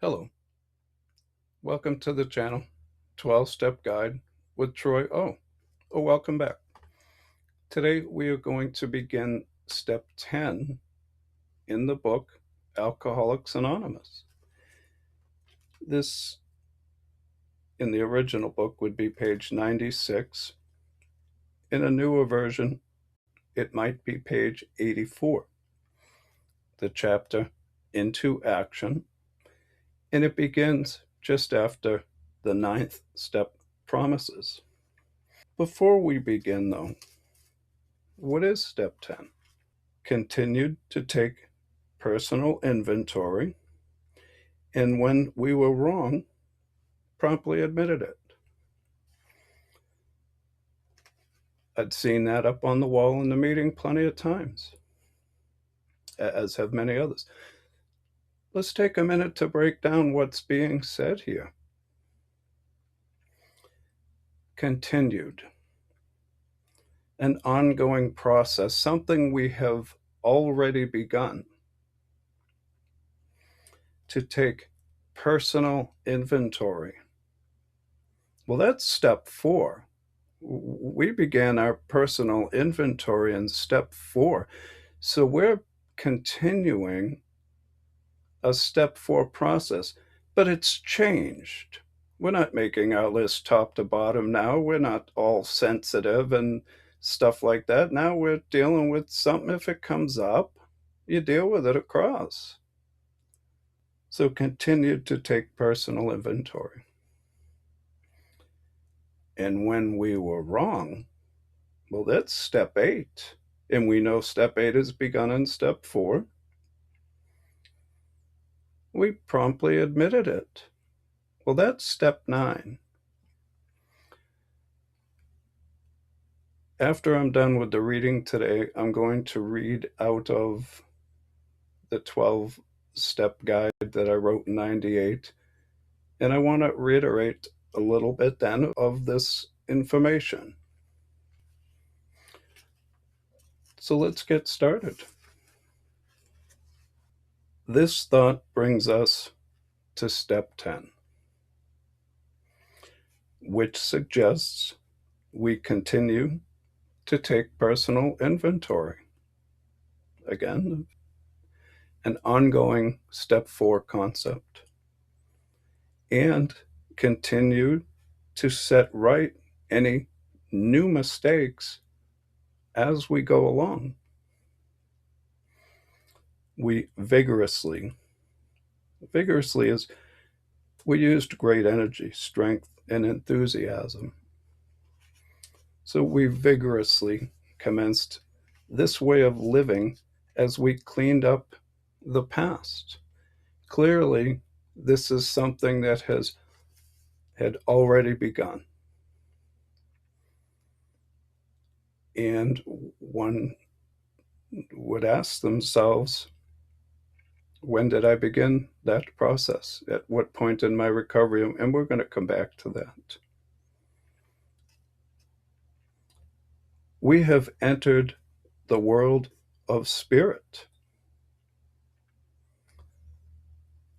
Hello, welcome to the channel, 12-Step Guide with Troy O. Welcome back. Today we are going to begin step 10 in the book Alcoholics Anonymous. This, in the original book, would be page 96. In a newer version, it might be page 84. The chapter Into Action, and it begins just after the 9th step, Promises. Before we begin, though, what is step 10? Continued to take personal inventory, and when we were wrong, promptly admitted it. I'd seen that up on the wall in the meeting plenty of times, as have many others. Let's take a minute to break down what's being said here. Continued. An ongoing process, something we have already begun. To take personal inventory. Well, that's step 4. We began our personal inventory in step 4. So we're continuing a step 4 process, but it's changed. We're not making our list top to bottom now. We're not all sensitive and stuff like that. Now we're dealing with something. If it comes up, you deal with it across. So continue to take personal inventory. And when we were wrong, well, that's step 8. And we know step 8 is begun in step 4. We promptly admitted it. Well, that's step 9. After I'm done with the reading today, I'm going to read out of the 12-step guide that I wrote in 98. And I want to reiterate a little bit then of this information. So let's get started. This thought brings us to step 10, which suggests we continue to take personal inventory. Again, an ongoing step 4 concept. And continue to set right any new mistakes as we go along. We vigorously is, we used great energy, strength, and enthusiasm. So we vigorously commenced this way of living as we cleaned up the past. Clearly, this is something that had already begun. And one would ask themselves, when did I begin that process? At what point in my recovery? And we're going to come back to that. We have entered the world of spirit.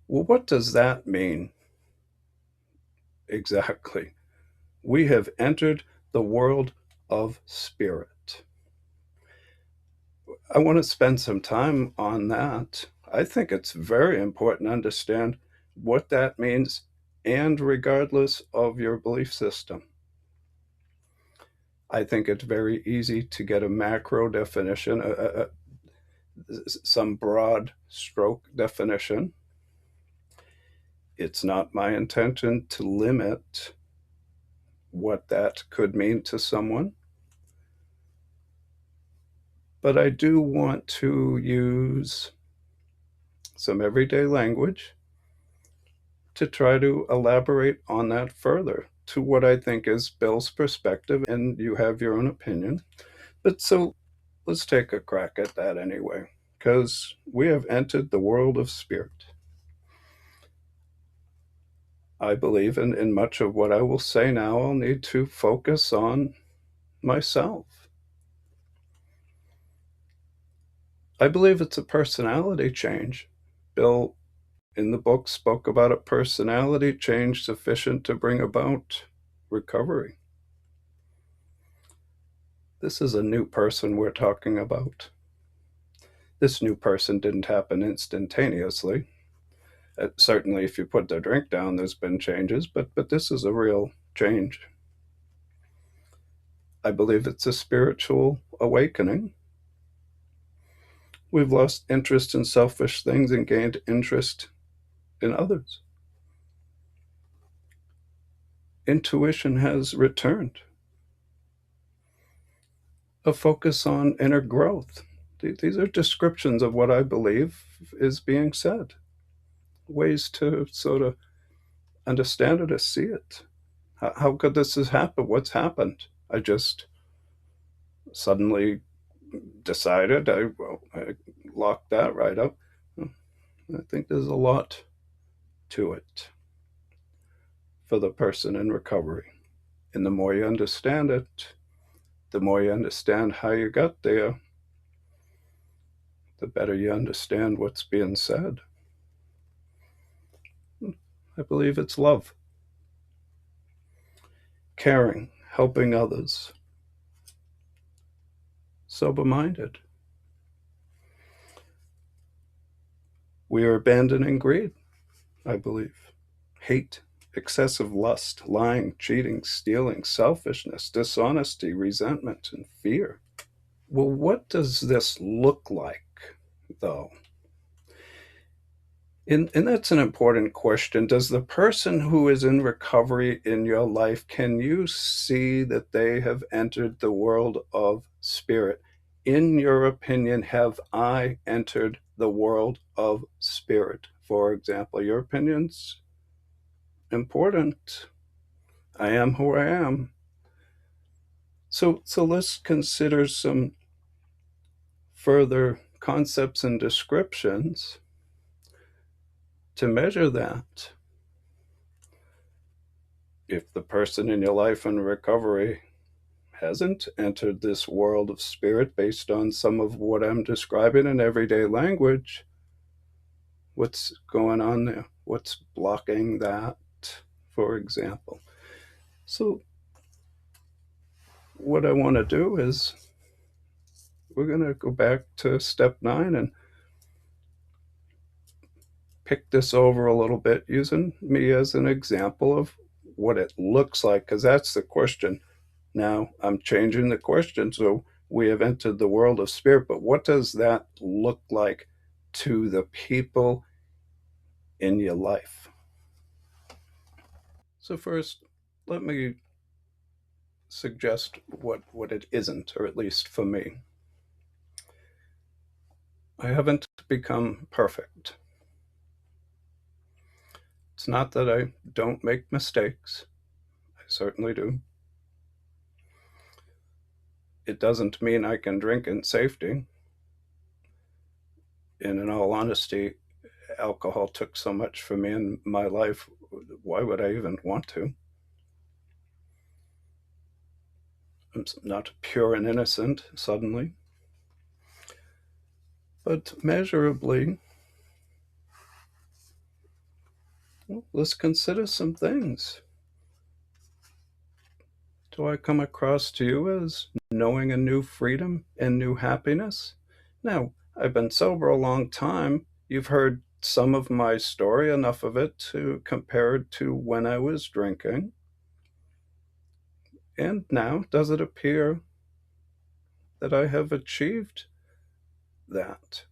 Well, what does that mean? Exactly. We have entered the world of spirit. I want to spend some time on that. I think it's very important to understand what that means, and regardless of your belief system. I think it's very easy to get a macro definition, some broad stroke definition. It's not my intention to limit what that could mean to someone. But I do want to use some everyday language to try to elaborate on that further to what I think is Bill's perspective, and you have your own opinion. But so let's take a crack at that anyway, because we have entered the world of spirit. I believe in much of what I will say now, I'll need to focus on myself. I believe it's a personality change. Bill in the book spoke about a personality change sufficient to bring about recovery. This is a new person we're talking about. This new person didn't happen instantaneously. Certainly, if you put the drink down, there's been changes, but this is a real change. I believe it's a spiritual awakening. We've lost interest in selfish things and gained interest in others. Intuition has returned. A focus on inner growth. These are descriptions of what I believe is being said. Ways to sort of understand it or see it. How could this have happened? What's happened? I just suddenly decided I locked that right up. I think there's a lot to it for the person in recovery. And the more you understand it, the more you understand how you got there, the better you understand what's being said. I believe it's love, caring, helping others, sober-minded. We are abandoning greed, I believe, hate, excessive lust, lying, cheating, stealing, selfishness, dishonesty, resentment, and fear. Well, what does this look like, though? And that's an important question. Does the person who is in recovery in your life, can you see that they have entered the world of spirit? In your opinion, have I entered the world of spirit? For example, your opinion's important. I am who I am. So let's consider some further concepts and descriptions to measure that. If the person in your life in recovery hasn't entered this world of spirit based on some of what I'm describing in everyday language, what's going on there? What's blocking that, for example? So what I want to do is we're going to go back to step 9 and pick this over a little bit using me as an example of what it looks like, because that's the question. Now I'm changing the question. So we have entered the world of spirit, but what does that look like to the people in your life? So first, let me suggest what it isn't, or at least for me. I haven't become perfect. It's not that I don't make mistakes. I certainly do. It doesn't mean I can drink in safety. And in all honesty, alcohol took so much from me in my life. Why would I even want to? I'm not pure and innocent suddenly. But measurably, well, let's consider some things. Do I come across to you as knowing a new freedom and new happiness? Now, I've been sober a long time. You've heard some of my story, enough of it to compare it to when I was drinking. And now, does it appear that I have achieved that?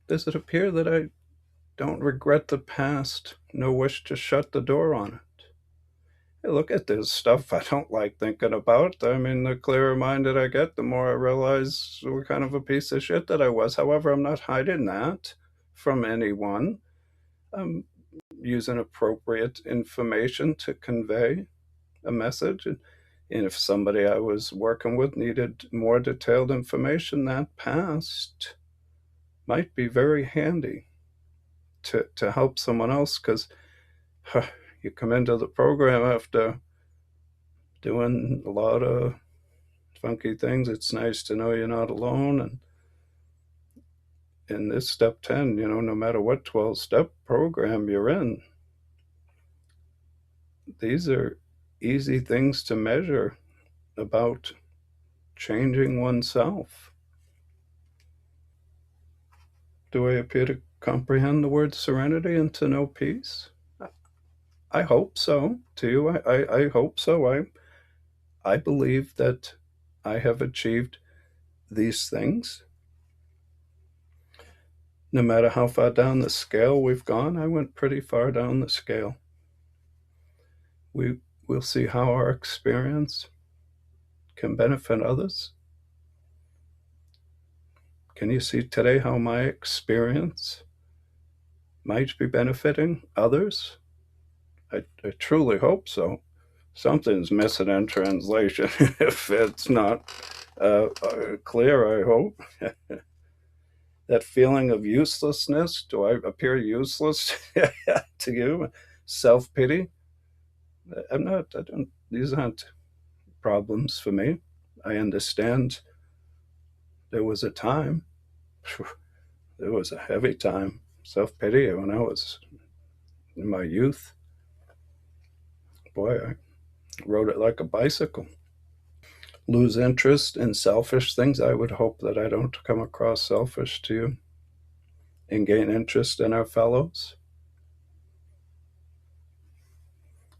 Does it appear that I don't regret the past, no wish to shut the door on it? Hey, look at this stuff I don't like thinking about. I mean, the clearer minded I get, the more I realize what kind of a piece of shit that I was. However, I'm not hiding that from anyone. I'm using appropriate information to convey a message. And if somebody I was working with needed more detailed information, that past might be very handy to help someone else, because you come into the program after doing a lot of funky things. It's nice to know you're not alone, in this step 10, no matter what 12-step program you're in, these are easy things to measure about changing oneself. Do I appear to comprehend the word serenity and to know peace? I hope so. To you, I hope so. I believe that I have achieved these things. No matter how far down the scale we've gone, I went pretty far down the scale. We'll see how our experience can benefit others. Can you see today how my experience might be benefiting others? I truly hope so. Something's missing in translation if it's not clear, I hope. That feeling of uselessness, do I appear useless to you? Self-pity? These aren't problems for me. I understand there was a time, there was a heavy time, self-pity when I was in my youth. Boy, I rode it like a bicycle. Lose interest in selfish things. I would hope that I don't come across selfish to you, and gain interest in our fellows.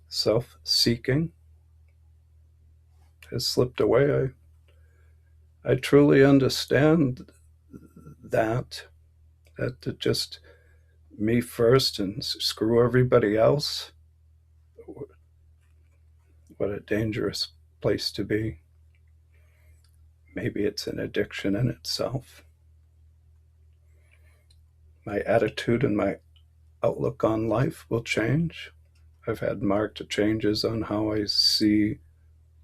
Self-seeking has slipped away. I truly understand that just me first and screw everybody else. What a dangerous place to be. Maybe it's an addiction in itself. My attitude and my outlook on life will change. I've had marked changes on how I see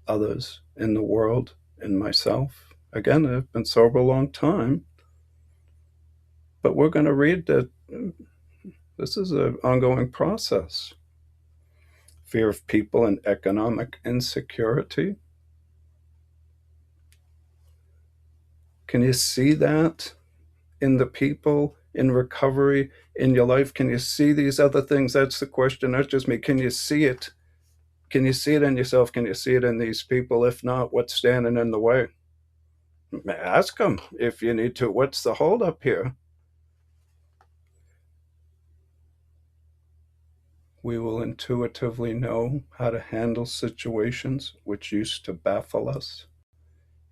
others in the world and myself. Again, I've been sober a long time, but we're going to read that this is an ongoing process. Fear of people and economic insecurity. Can you see that in the people, in recovery, in your life? Can you see these other things? That's the question. That's just me. Can you see it? Can you see it in yourself? Can you see it in these people? If not, what's standing in the way? Ask them if you need to. What's the holdup here? We will intuitively know how to handle situations which used to baffle us.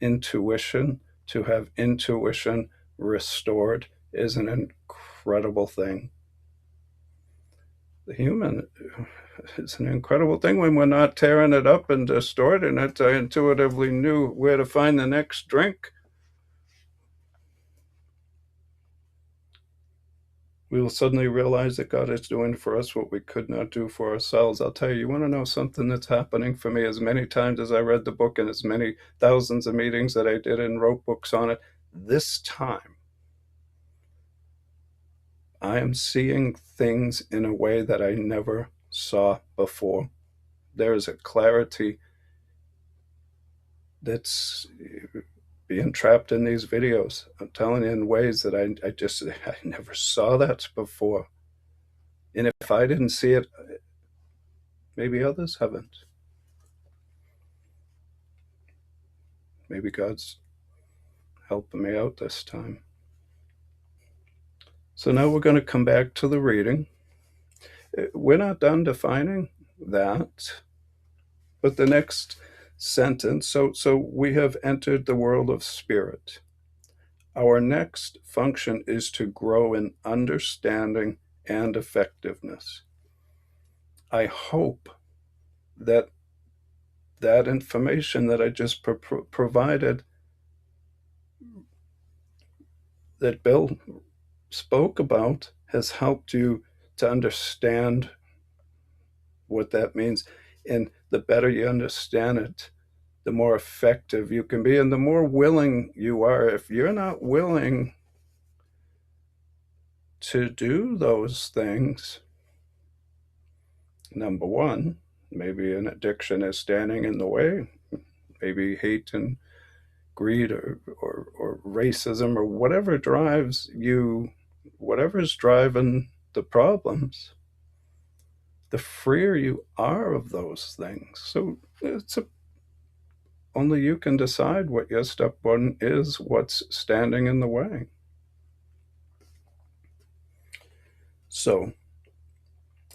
Intuition, to have intuition restored, is an incredible thing. The human is an incredible thing. When we're not tearing it up and distorting it, I intuitively knew where to find the next drink. We will suddenly realize that God is doing for us what we could not do for ourselves. I'll tell you, you want to know something that's happening for me? As many times as I read the book and as many thousands of meetings that I did and wrote books on it, this time I am seeing things in a way that I never saw before. There is a clarity that's being trapped in these videos. I'm telling you, in ways that I never saw that before. And if I didn't see it, maybe others haven't. Maybe God's helping me out this time. So now we're going to come back to the reading. We're not done defining that, but the next sentence, so we have entered the world of spirit. Our next function is to grow in understanding and effectiveness. I hope that that information that I just provided, that Bill spoke about, has helped you to understand what that means. And the better you understand it, the more effective you can be and the more willing you are. If you're not willing to do those things, number one, maybe an addiction is standing in the way. Maybe hate and greed or racism or whatever drives you, whatever's driving the problems, the freer you are of those things. So only you can decide what your step one is, what's standing in the way. So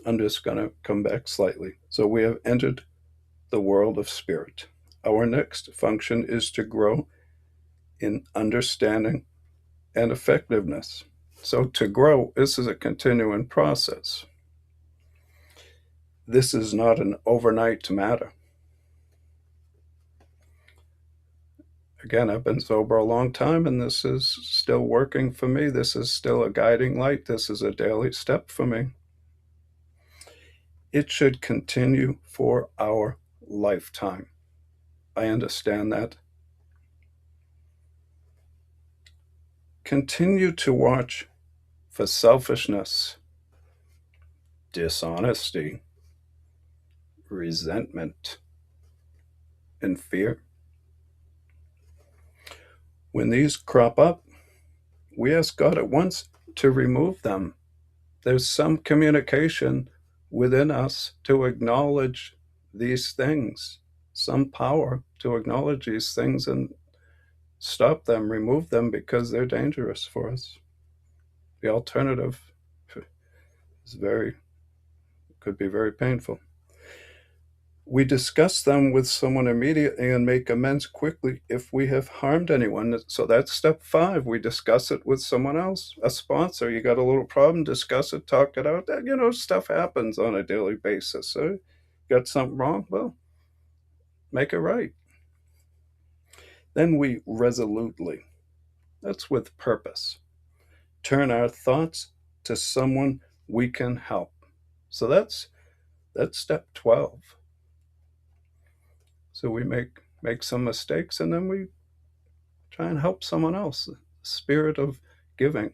I'm just going to come back slightly. So we have entered the world of spirit. Our next function is to grow in understanding and effectiveness. So to grow, this is a continuing process. This is not an overnight matter. Again, I've been sober a long time, and this is still working for me. This is still a guiding light. This is a daily step for me. It should continue for our lifetime. I understand that. Continue to watch for selfishness, dishonesty, resentment, and fear. When these crop up, we ask God at once to remove them. There's some communication within us to acknowledge these things, some power to acknowledge these things and stop them, remove them, because they're dangerous for us. The alternative is could be very painful. We discuss them with someone immediately and make amends quickly if we have harmed anyone. So that's step 5. We discuss it with someone else, a sponsor. You got a little problem, discuss it, talk it out. Stuff happens on a daily basis. So got something wrong? Well, make it right. Then we resolutely, that's with purpose, turn our thoughts to someone we can help. So that's step 12. So we make some mistakes, and then we try and help someone else. The spirit of giving.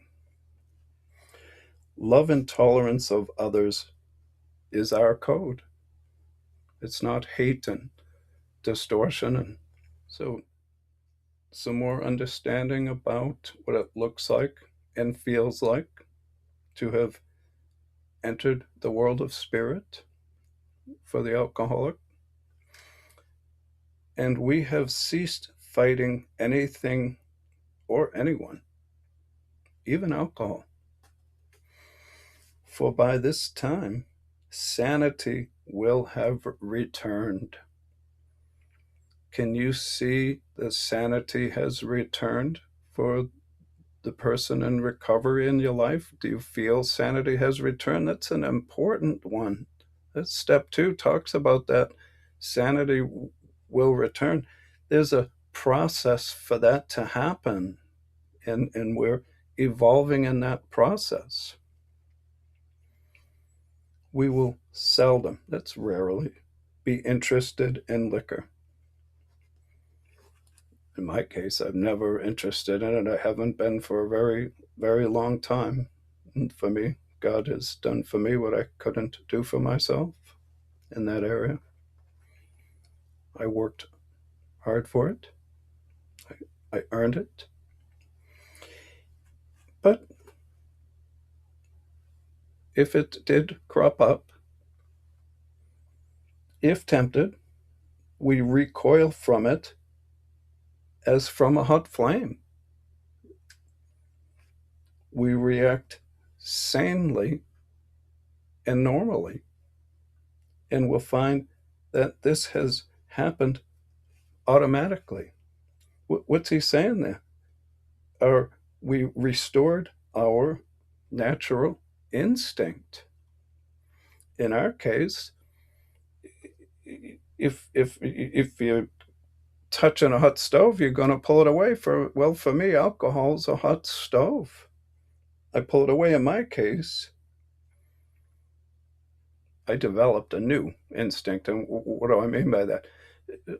Love and tolerance of others is our code. It's not hate and distortion. And so some more understanding about what it looks like and feels like to have entered the world of spirit for the alcoholic. And we have ceased fighting anything or anyone, even alcohol. For by this time, sanity will have returned. Can you see the sanity has returned for the person in recovery in your life? Do you feel sanity has returned? That's an important one. That's step 2, talks about that. Sanity will return. There's a process for that to happen, and we're evolving in that process. We will seldom, that's rarely, be interested in liquor. In my case, I'm never interested in it. I haven't been for a very, very long time. And for me, God has done for me what I couldn't do for myself in that area. I worked hard for it. I earned it. But if it did crop up, if tempted, we recoil from it as from a hot flame. We react sanely and normally, and we'll find that this has happened automatically. What's he saying there? We restored our natural instinct. In our case, if you're touching a hot stove, you're going to pull it away. For me, alcohol's a hot stove. I pull it away. In my case, I developed a new instinct. And what do I mean by that?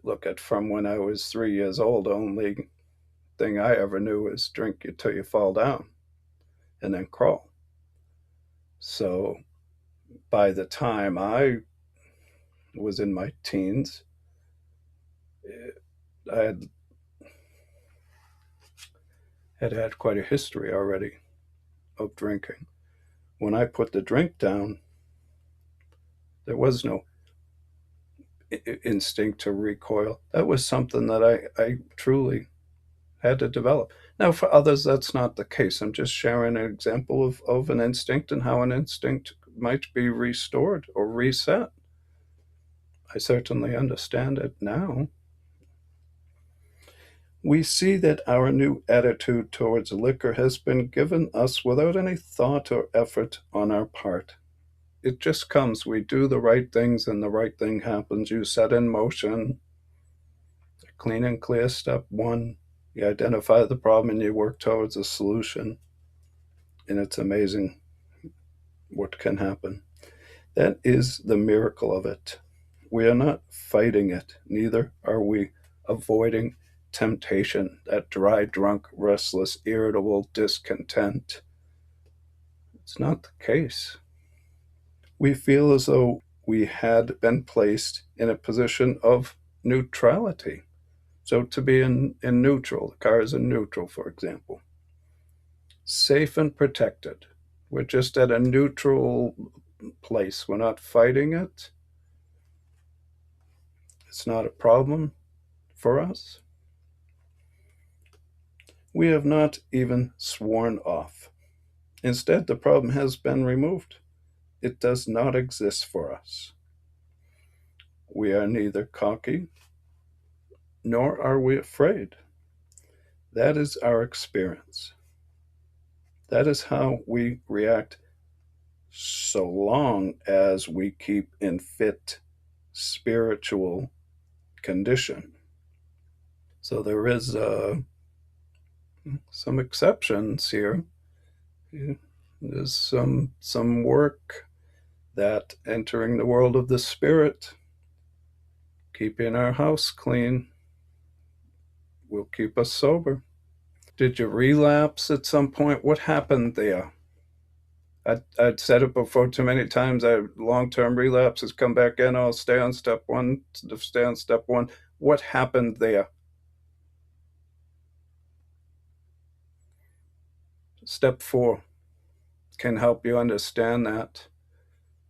Look, at from when I was 3 years old, the only thing I ever knew was drink it till you fall down and then crawl. So by the time I was in my teens, I had had had quite a history already of drinking. When I put the drink down, there was no instinct to recoil. That was something that I truly had to develop. Now, for others, that's not the case. I'm just sharing an example of an instinct and how an instinct might be restored or reset. I certainly understand it now. We see that our new attitude towards liquor has been given us without any thought or effort on our part. It just comes. We do the right things and the right thing happens. You set in motion clean and clear step one. You identify the problem and you work towards a solution. And it's amazing what can happen. That is the miracle of it. We are not fighting it, neither are we avoiding temptation, that dry, drunk, restless, irritable discontent. It's not the case. We feel as though we had been placed in a position of neutrality. So to be in neutral, the car is in neutral, for example, safe and protected. We're just at a neutral place. We're not fighting it. It's not a problem for us. We have not even sworn off. Instead, the problem has been removed. It does not exist for us. We are neither cocky nor are we afraid. That is our experience. That is how we react so long as we keep in fit spiritual condition. So there is some exceptions here. There's some work that entering the world of the spirit, keeping our house clean, will keep us sober. Did you relapse at some point? What happened there? I'd said it before too many times. Long-term relapses come back in. I'll stay on step one. Stay on step one. What happened there? Step 4 can help you understand that.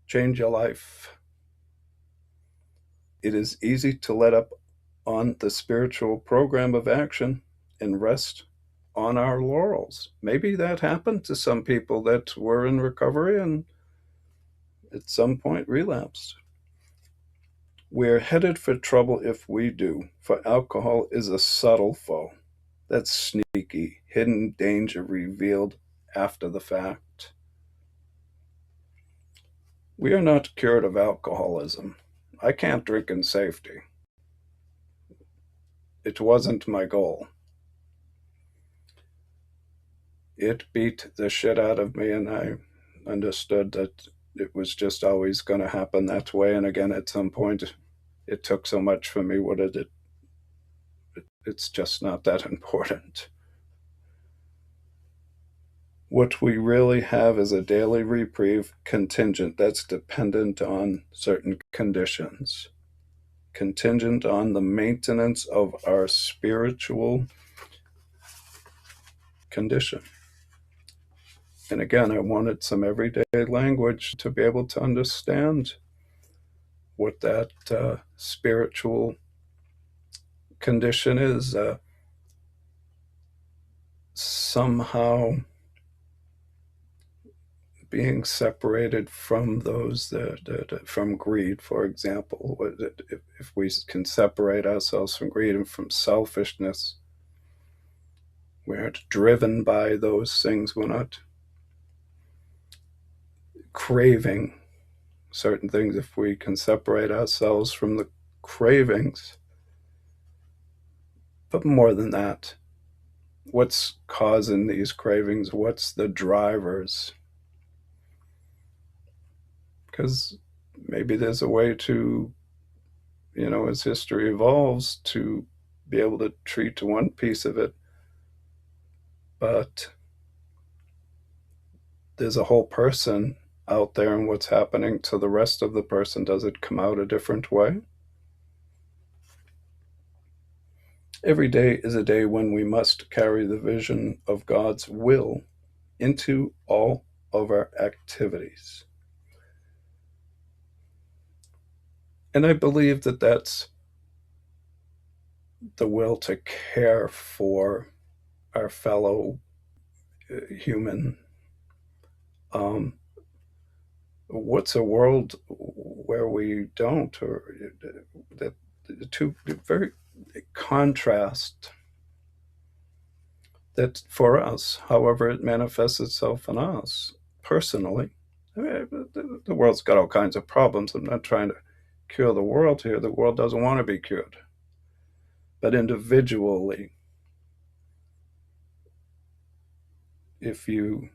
Change your life. It is easy to let up on the spiritual program of action and rest on our laurels. Maybe that happened to some people that were in recovery and at some point relapsed. We're headed for trouble if we do, for alcohol is a subtle foe. That's sneaky, hidden danger revealed after the fact. We are not cured of alcoholism. I can't drink in safety. It wasn't my goal. It beat the shit out of me, and I understood that it was just always going to happen that way. And again, at some point, it took so much from me. What did it? It's just not that important. What we really have is a daily reprieve contingent that's dependent on certain conditions, contingent on the maintenance of our spiritual condition. And again, I wanted some everyday language to be able to understand what that spiritual condition is. Somehow being separated from those from greed, for example. If we can separate ourselves from greed and from selfishness, we aren't driven by those things. We're not craving certain things. If we can separate ourselves from the cravings, but more than that, what's causing these cravings? What's the drivers? Because maybe there's a way to, as history evolves, to be able to treat one piece of it, but there's a whole person out there, and what's happening to the rest of the person, does it come out a different way? Every day is a day when we must carry the vision of God's will into all of our activities. And I believe that that's the will to care for our fellow human. What's a world where we don't, or that the two very contrast that for us, however it manifests itself in us personally. I mean, the world's got all kinds of problems. I'm not trying to cure the world here. The world doesn't want to be cured. But individually, if you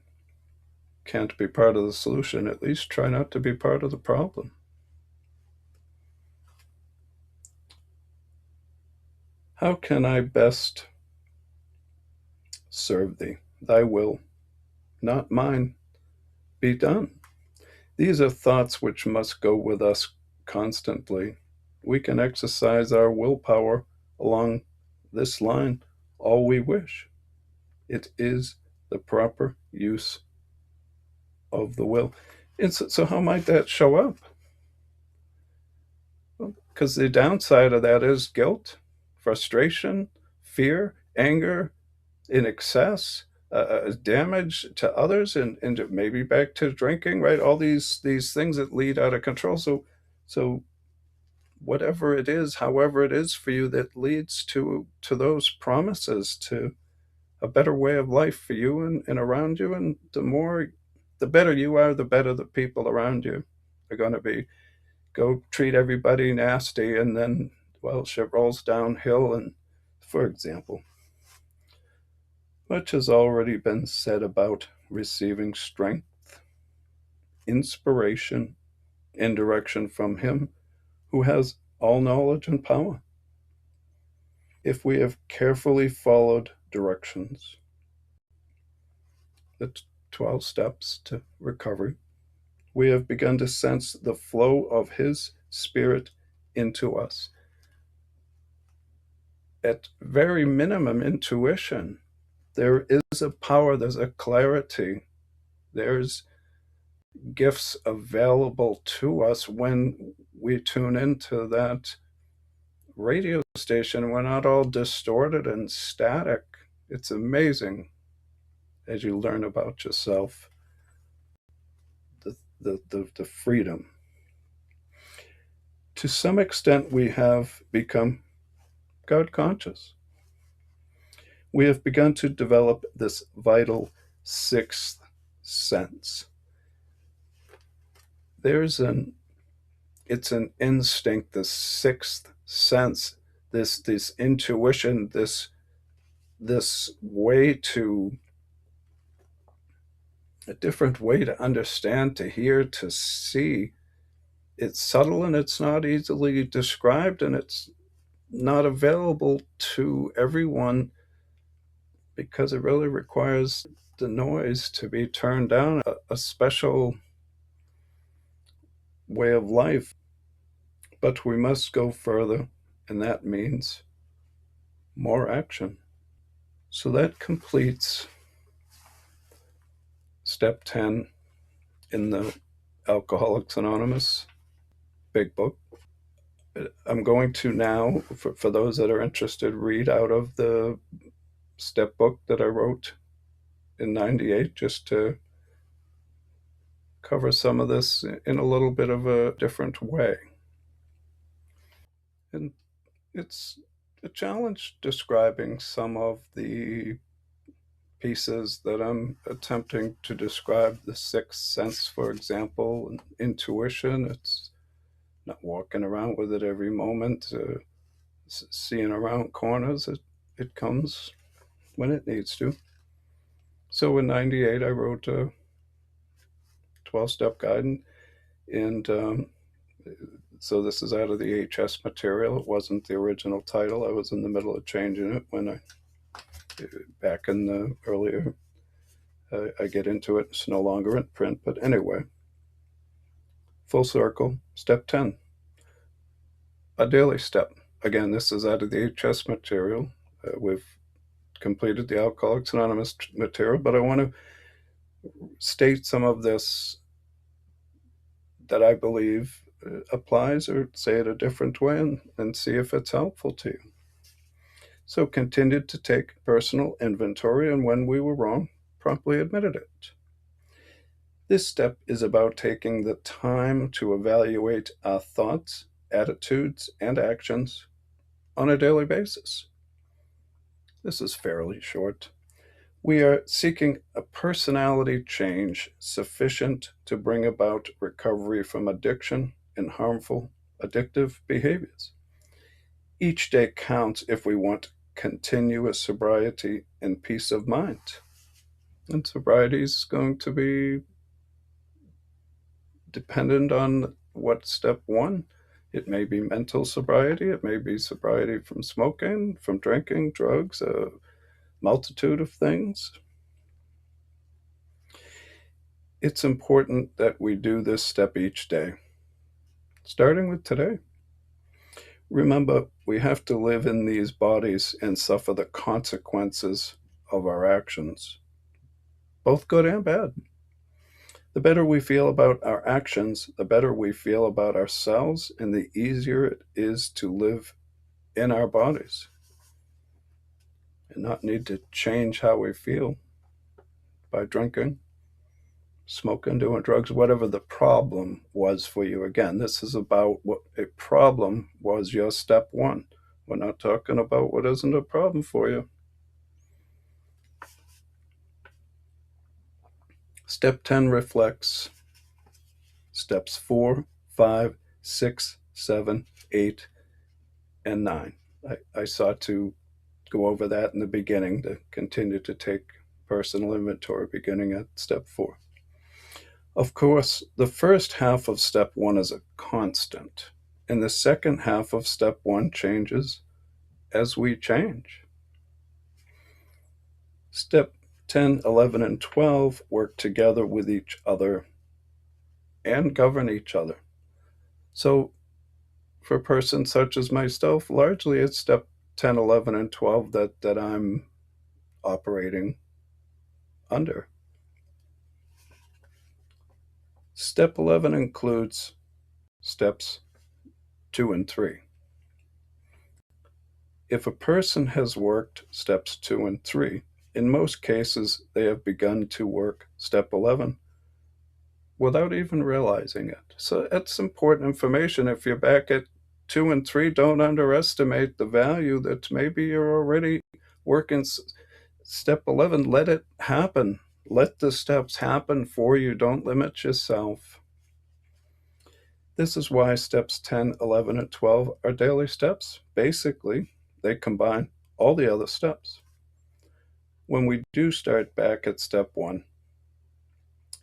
can't be part of the solution, at least try not to be part of the problem. How can I best serve thee? Thy will, not mine, be done. These are thoughts which must go with us constantly. We can exercise our willpower along this line all we wish. It is the proper use of the will. And so how might that show up? Because the downside of that is guilt, frustration, fear, anger in excess, damage to others, and maybe back to drinking, right? All these things that lead out of control. So whatever it is, however it is for you, that leads to those promises to a better way of life for you and around you. And the better you are, the better the people around you are going to be. Go treat everybody nasty, and then, well, shit rolls downhill. And for example, much has already been said about receiving strength, inspiration, and direction from Him who has all knowledge and power. If we have carefully followed directions, the 12 steps to recovery, we have begun to sense the flow of His Spirit into us. At very minimum, intuition. There is a power, there's a clarity, there's gifts available to us when we tune into that radio station. We're not all distorted and static. It's amazing as you learn about yourself, the freedom. To some extent, we have become God conscious. We have begun to develop this vital sixth sense. It's an instinct, this sixth sense, this intuition, this way to a different way to understand, to hear, to see. It's subtle and it's not easily described, and it's not available to everyone because it really requires the noise to be turned down, a special way of life. But we must go further, and that means more action. So that completes step 10 in the Alcoholics Anonymous big book. I'm going to now, for those that are interested, read out of the step book that I wrote in 98, just to cover some of this in a little bit of a different way. And it's a challenge describing some of the pieces that I'm attempting to describe. The sixth sense, for example, and intuition. It's not walking around with it every moment, seeing around corners. It comes when it needs to. So in 98, I wrote a 12-step guide, and so this is out of the HS material. It wasn't the original title. I was in the middle of changing it when back in the earlier, I get into it. It's no longer in print, but anyway, full circle. Step 10, a daily step, Again, this is out of the HS material. We've completed the Alcoholics Anonymous material, but I want to state some of this that I believe applies, or say it a different way, and see if it's helpful to you. So continued to take personal inventory, and when we were wrong, promptly admitted it. This step is about taking the time to evaluate our thoughts, attitudes, and actions on a daily basis. This is fairly short. We are seeking a personality change sufficient to bring about recovery from addiction and harmful addictive behaviors. Each day counts if we want continuous sobriety and peace of mind. And sobriety is going to be dependent on what step one. It may be mental sobriety, it may be sobriety from smoking, from drinking, drugs, a multitude of things. It's important that we do this step each day, starting with today. Remember, we have to live in these bodies and suffer the consequences of our actions, both good and bad. The better we feel about our actions, the better we feel about ourselves, and the easier it is to live in our bodies and not need to change how we feel by drinking, smoking, doing drugs, whatever the problem was for you. Again, this is about what a problem was your step one. We're not talking about what isn't a problem for you. Step 10 reflects steps 4, 5, 6, 7, 8, and 9. I sought to go over that in the beginning to continue to take personal inventory beginning at step 4. Of course, the first half of step 1 is a constant, and the second half of step 1 changes as we change. Step 10, 11, and 12 work together with each other and govern each other. So for a person such as myself, largely it's step 10, 11, and 12 that I'm operating under. Step 11 includes steps 2 and 3. If a person has worked steps 2 and 3, in most cases they have begun to work step 11 without even realizing it. So it's important information. If you're back at 2 and 3, don't underestimate the value that maybe you're already working step 11. Let it happen. Let the steps happen for you. Don't limit yourself. This is why steps 10, 11, and 12 are daily steps. Basically, they combine all the other steps. When we do start back at step 1,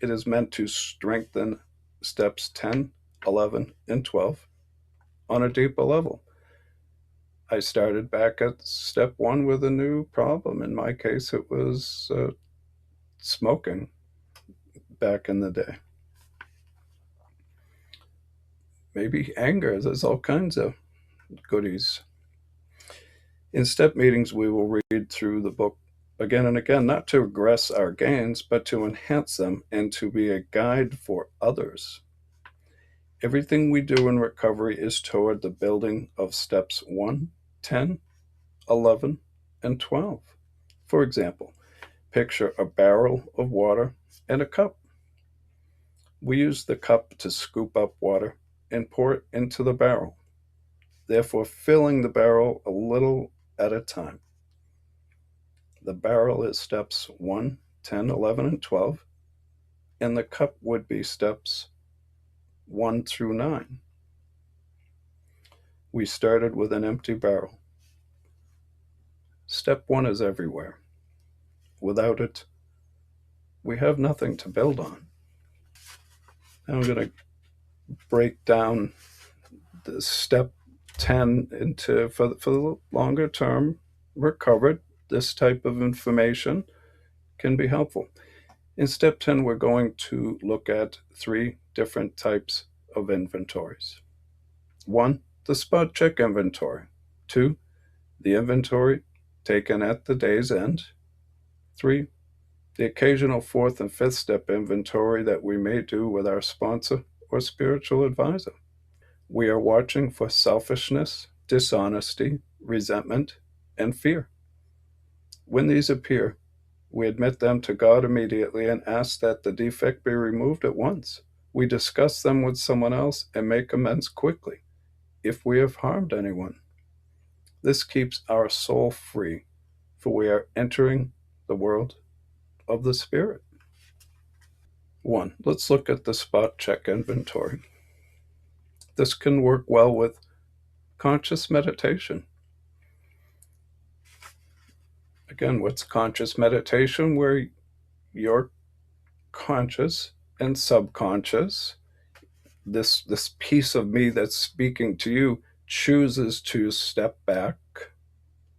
it is meant to strengthen steps 10, 11, and 12 on a deeper level. I started back at step 1 with a new problem. In my case, it was smoking back in the day. Maybe anger. There's all kinds of goodies. In step meetings, we will read through the book again and again, not to regress our gains, but to enhance them and to be a guide for others. Everything we do in recovery is toward the building of steps 1, 10, 11, and 12. For example, picture a barrel of water and a cup. We use the cup to scoop up water and pour it into the barrel, therefore filling the barrel a little at a time. The barrel is steps 1, 10, 11, and 12, and the cup would be steps 1 through 9. We started with an empty barrel. Step 1 is everywhere. Without it, we have nothing to build on. Now I'm going to break down the step 10 into, for the longer term recovered, this type of information can be helpful. In step 10, we're going to look at 3 different types of inventories. 1, the spot check inventory. 2, the inventory taken at the day's end. 3, the occasional fourth and fifth step inventory that we may do with our sponsor or spiritual advisor. We are watching for selfishness, dishonesty, resentment, and fear. When these appear, we admit them to God immediately and ask that the defect be removed at once. We discuss them with someone else and make amends quickly if we have harmed anyone. This keeps our soul free, for we are entering the world of the Spirit. 1. Let's look at the spot check inventory. This can work well with conscious meditation. Again, what's conscious meditation? Where your conscious and subconscious, this piece of me that's speaking to you, chooses to step back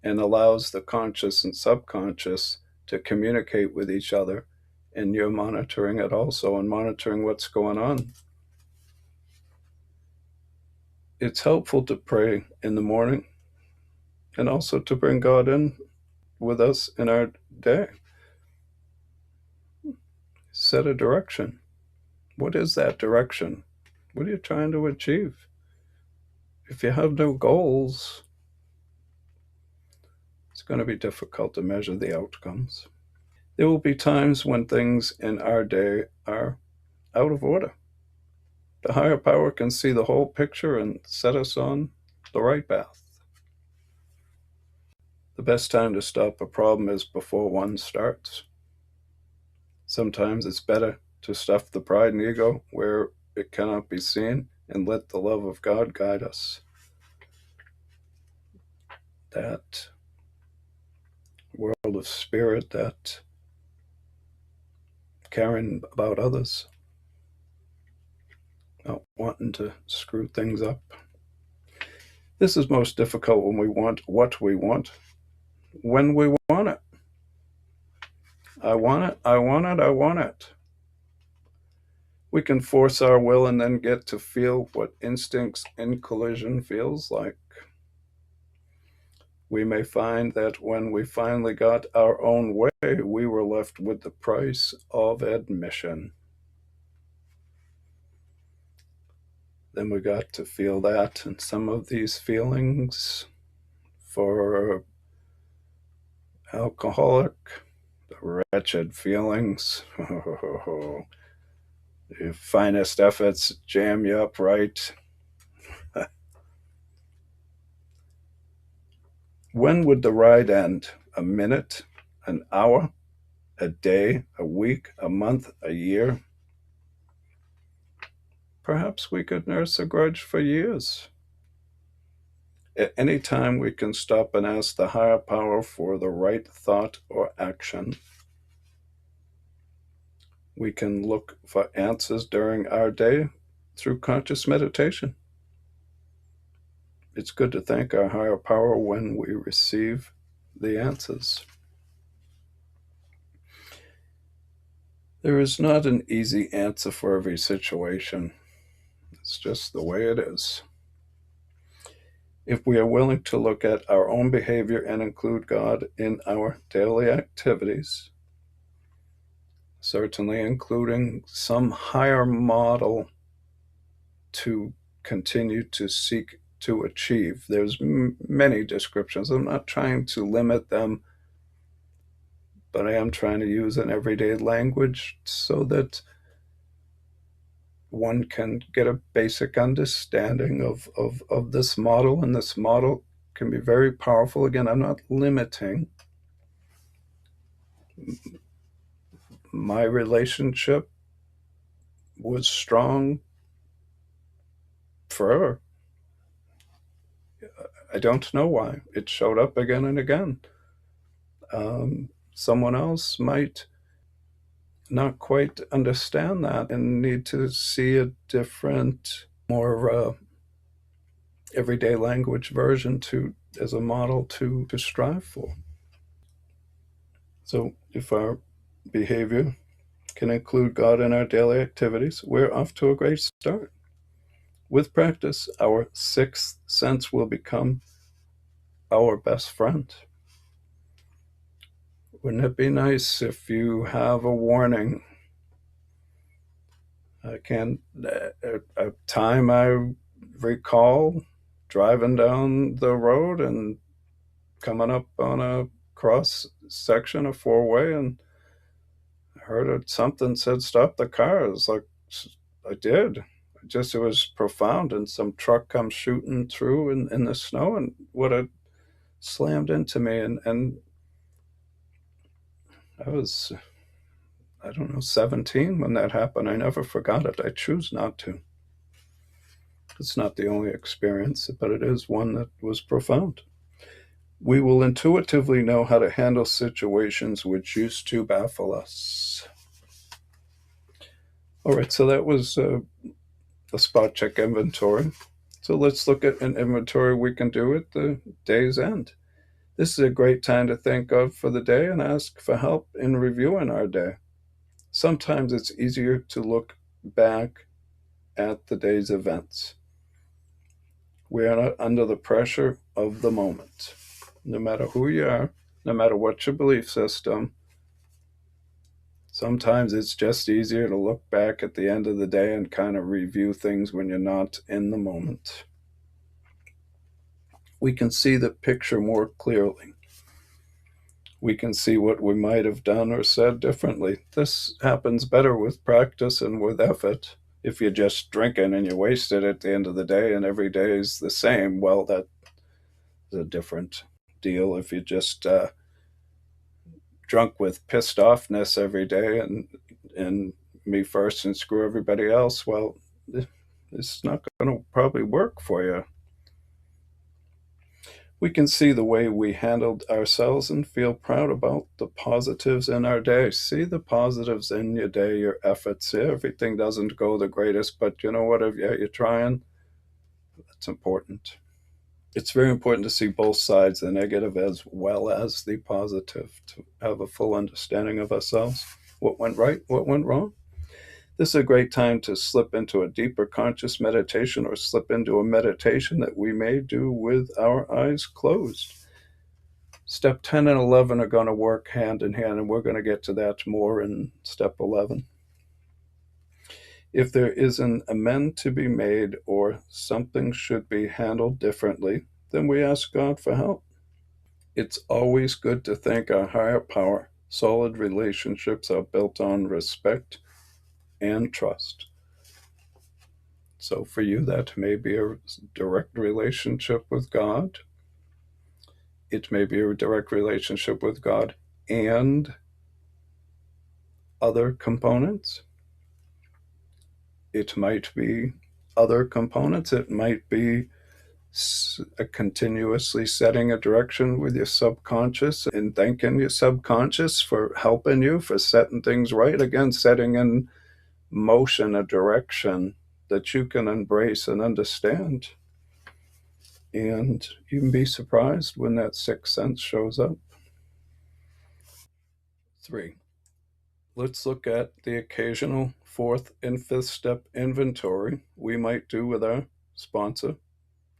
and allows the conscious and subconscious to communicate with each other, and you're monitoring it also and monitoring what's going on. It's helpful to pray in the morning and also to bring God in with us in our day. Set a direction. What is that direction? What are you trying to achieve? If you have no goals, it's going to be difficult to measure the outcomes. There will be times when things in our day are out of order. The higher power can see the whole picture and set us on the right path. The best time to stop a problem is before one starts. Sometimes it's better to stuff the pride and ego where it cannot be seen and let the love of God guide us. That world of spirit, that caring about others, not wanting to screw things up. This is most difficult when we want what we want, when we want it. I want it, I want it, I want it. We can force our will and then get to feel what instincts in collision feels like. We may find that when we finally got our own way, we were left with the price of admission. Then we got to feel that, and some of these feelings for alcoholic, the wretched feelings, the finest efforts jam you up right. When would the ride end? A minute? An hour? A day? A week? A month? A year? Perhaps we could nurse a grudge for years. At any time, we can stop and ask the higher power for the right thought or action. We can look for answers during our day through conscious meditation. It's good to thank our higher power when we receive the answers. There is not an easy answer for every situation. It's just the way it is. If we are willing to look at our own behavior and include God in our daily activities, certainly including some higher model to continue to seek to achieve. There's many descriptions. I'm not trying to limit them, but I am trying to use an everyday language so that one can get a basic understanding of this model, and this model can be very powerful. Again, I'm not limiting. My relationship was strong forever. I don't know why. It showed up again and again. Someone else might not quite understand that and need to see a different, more everyday language version as a model to strive for. So if our behavior can include God in our daily activities, we're off to a great start. With practice, our sixth sense will become our best friend. Wouldn't it be nice if you have a warning? I can't, a time I recall driving down the road and coming up on a cross section, a four-way, and I heard something said, "Stop the car." It was like, I did. It was profound. And some truck comes shooting through in the snow and would have slammed into me. And I was, I don't know, 17 when that happened. I never forgot it. I choose not to. It's not the only experience, but it is one that was profound. We will intuitively know how to handle situations which used to baffle us. All right, so that was a spot check inventory. So let's look at an inventory we can do at the day's end. This is a great time to thank God for the day and ask for help in reviewing our day. Sometimes it's easier to look back at the day's events. We are not under the pressure of the moment. No matter who you are, no matter what your belief system, sometimes it's just easier to look back at the end of the day and kind of review things when you're not in the moment. We can see the picture more clearly. We can see what we might have done or said differently. This happens better with practice and with effort. If you're just drinking and you waste it at the end of the day and every day is the same, well, that's a different deal. If you're just drunk with pissed offness every day and me first and screw everybody else, well, it's not going to probably work for you. We can see the way we handled ourselves and feel proud about the positives in our day. See the positives in your day, your efforts. Everything doesn't go the greatest, but you know what? If you're trying, that's important. It's very important to see both sides, the negative as well as the positive, to have a full understanding of ourselves. What went right? What went wrong? This is a great time to slip into a deeper conscious meditation or slip into a meditation that we may do with our eyes closed. Step 10 and 11 are going to work hand in hand, and we're going to get to that more in step 11. If there is an amend to be made or something should be handled differently, then we ask God for help. It's always good to thank our higher power. Solid relationships are built on respect and trust. So for you, that may be a direct relationship with God. It may be a direct relationship with God and other components. It might be other components. It might be continuously setting a direction with your subconscious and thanking your subconscious for helping you, for setting things right. Again, setting in motion a direction that you can embrace and understand. And you can be surprised when that sixth sense shows up. 3. Let's look at the occasional fourth and fifth step inventory we might do with our sponsor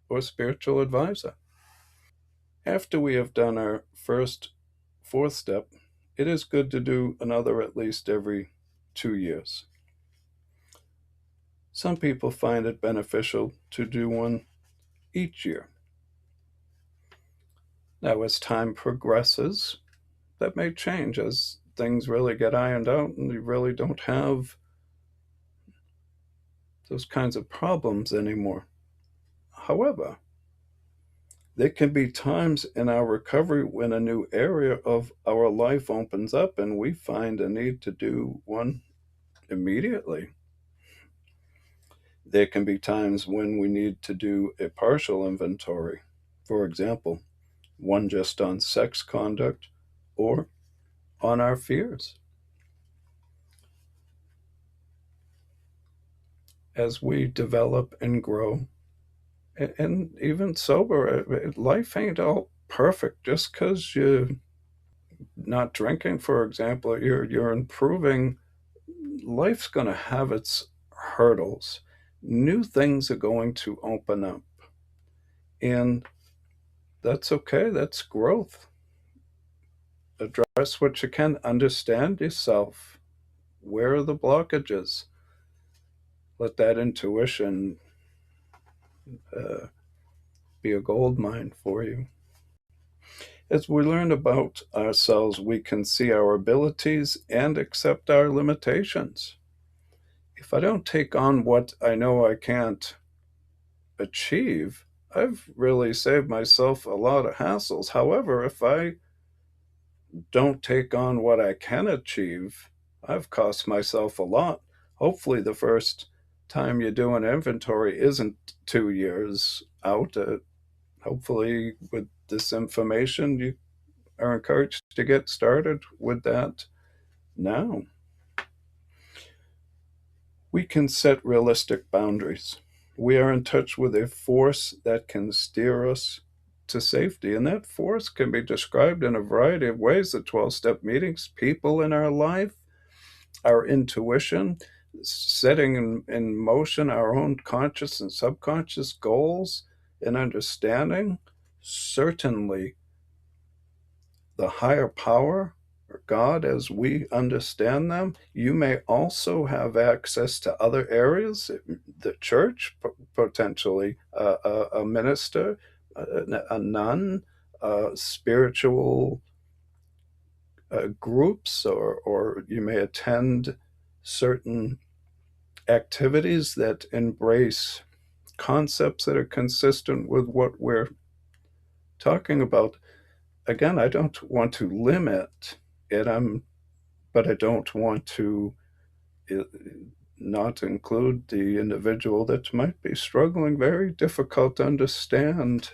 or spiritual advisor. After we have done our first fourth step, it is good to do another at least every 2 years. Some people find it beneficial to do one each year. Now, as time progresses, that may change as things really get ironed out and you really don't have those kinds of problems anymore. However, there can be times in our recovery when a new area of our life opens up and we find a need to do one immediately. There can be times when we need to do a partial inventory. For example, one just on sex conduct or on our fears. As we develop and grow, and even sober, life ain't all perfect. Just because you're not drinking, for example, you're improving. Life's going to have its hurdles. New things are going to open up, and That's okay. That's growth. Address what you can. Understand yourself. Where are the blockages? Let that intuition uh, be a gold mine for you. As we learn about ourselves, we can see our abilities and accept our limitations. If I don't take on what I know I can't achieve, I've really saved myself a lot of hassles. However, if I don't take on what I can achieve, I've cost myself a lot. Hopefully, the first time you do an inventory isn't 2 years out. Hopefully, with this information, you are encouraged to get started with that now. We can set realistic boundaries. We are in touch with a force that can steer us to safety, and that force can be described in a variety of ways. The 12-step meetings, people in our life, our intuition, setting in motion our own conscious and subconscious goals and understanding. Certainly, the higher power or God as we understand them. You may also have access to other areas, the church, potentially a minister, a nun, spiritual groups, or you may attend certain activities that embrace concepts that are consistent with what we're talking about. Again, I don't want to limit it, but I don't want to not include the individual that might be struggling. Very difficult to understand.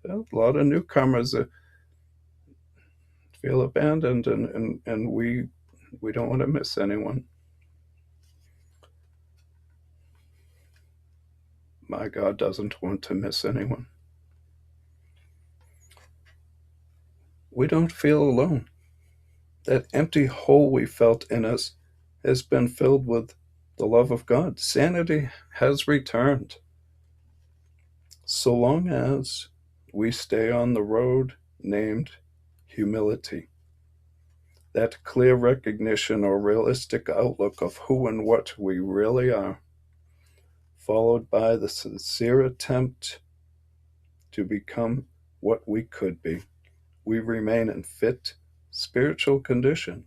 A lot of newcomers feel abandoned, and we don't want to miss anyone. My God doesn't want to miss anyone. We don't feel alone. That empty hole we felt in us has been filled with the love of God. Sanity has returned. So long as we stay on the road named humility, that clear recognition or realistic outlook of who and what we really are, followed by the sincere attempt to become what we could be, we remain in fit spiritual condition.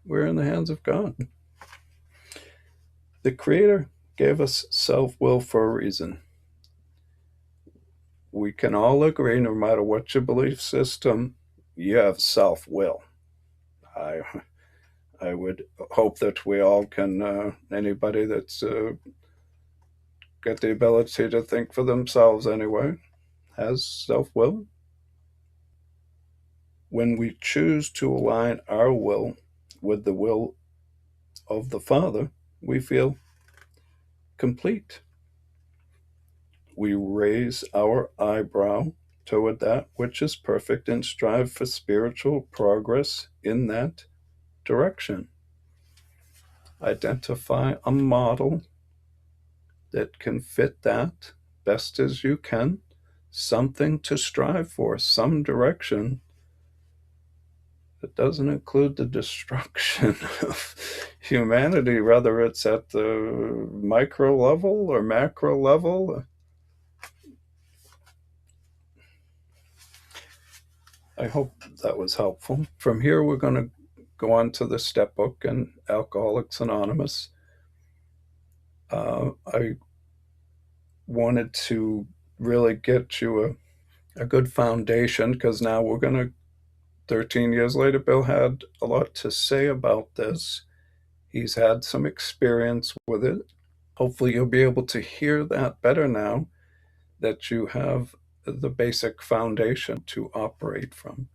We're in the hands of God. The Creator gave us self-will for a reason. We can all agree, no matter what your belief system, you have self-will. I would hope that we all can, anybody that's got the ability to think for themselves anyway, has self-will. When we choose to align our will with the will of the Father, we feel complete. We raise our eyebrow toward that which is perfect and strive for spiritual progress in that direction. Identify a model that can fit that best as you can, something to strive for, some direction that doesn't include the destruction of humanity, whether it's at the micro level or macro level. I hope that was helpful. From here, we're going to go on to the step book and Alcoholics Anonymous. I wanted to really get you a good foundation, because now we're going to, 13 years later, Bill had a lot to say about this. He's had some experience with it. Hopefully you'll be able to hear that better now that you have the basic foundation to operate from.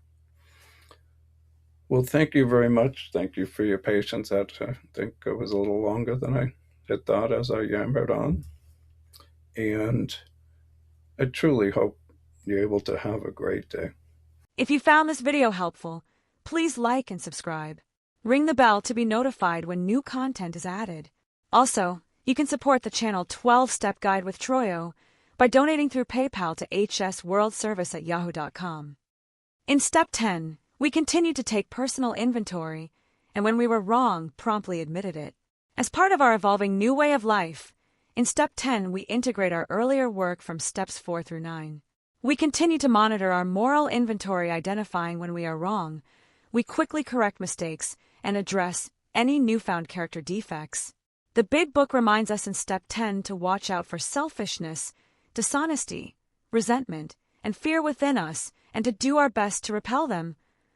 Well, thank you very much. Thank you for your patience. I think it was a little longer than I had thought as I yammered on. And I truly hope you're able to have a great day. If you found this video helpful, please like and subscribe. Ring the bell to be notified when new content is added. Also, you can support the channel 12-Step Guide with Troyo by donating through PayPal to hsworldservice@yahoo.com. In Step 10, we continued to take personal inventory, and when we were wrong, promptly admitted it. As part of our evolving new way of life, in Step 10, we integrate our earlier work from Steps 4 through 9. We continue to monitor our moral inventory, identifying when we are wrong. We quickly correct mistakes and address any newfound character defects. The Big Book reminds us in Step 10 to watch out for selfishness, dishonesty, resentment, and fear within us, and to do our best to repel them,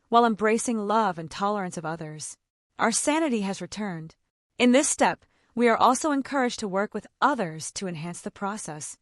while embracing love and tolerance of others. Our sanity has returned. In this step, we are also encouraged to work with others to enhance the process.